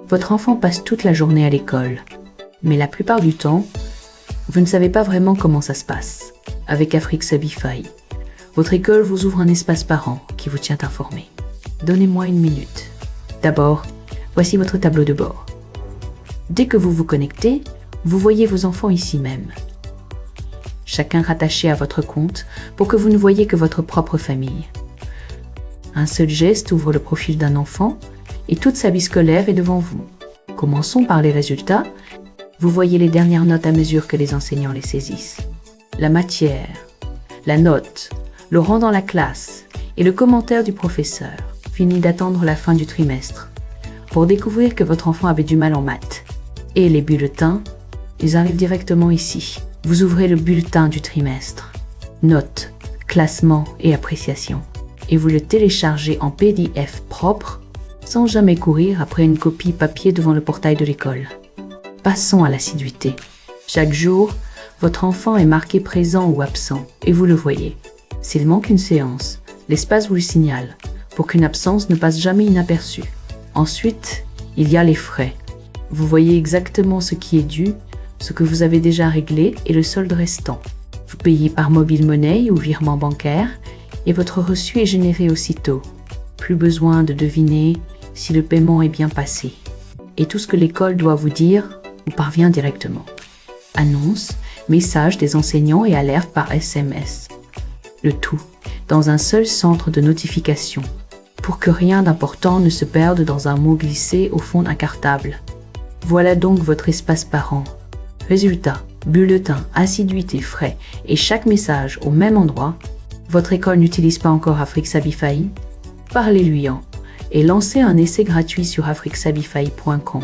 Votre enfant passe toute la journée à l'école, mais la plupart du temps, vous ne savez pas vraiment comment ça se passe. Avec Afrique-Sabify, votre école vous ouvre un espace parent qui vous tient informé. Donnez-moi une minute. D'abord, voici votre tableau de bord. Dès que vous vous connectez, vous voyez vos enfants ici même. Chacun rattaché à votre compte pour que vous ne voyez que votre propre famille. Un seul geste ouvre le profil d'un enfant et toute sa vie scolaire est devant vous. Commençons par les résultats. Vous voyez les dernières notes à mesure que les enseignants les saisissent. La matière, la note, le rang dans la classe et le commentaire du professeur. Fini d'attendre la fin du trimestre pour découvrir que votre enfant avait du mal en maths. Et les bulletins, ils arrivent directement ici. Vous ouvrez le bulletin du trimestre, notes, classement et appréciation. Et vous le téléchargez en PDF propre, sans jamais courir après une copie papier devant le portail de l'école. Passons à l'assiduité. Chaque jour, votre enfant est marqué présent ou absent, et vous le voyez. S'il manque une séance, l'espace vous le signale, pour qu'une absence ne passe jamais inaperçue. Ensuite, il y a les frais. Vous voyez exactement ce qui est dû, ce que vous avez déjà réglé et le solde restant. Vous payez par mobile money ou virement bancaire, et votre reçu est généré aussitôt. Plus besoin de deviner si le paiement est bien passé. Et tout ce que l'école doit vous dire vous parvient directement. Annonces, messages des enseignants et alertes par SMS. Le tout dans un seul centre de notification, pour que rien d'important ne se perde dans un mot glissé au fond d'un cartable. Voilà donc votre espace parent. Résultats, bulletins, assiduité, frais et chaque message au même endroit. Votre école n'utilise pas encore Afrique-Sabify? Parlez-lui-en et lancez un essai gratuit sur africsabify.com.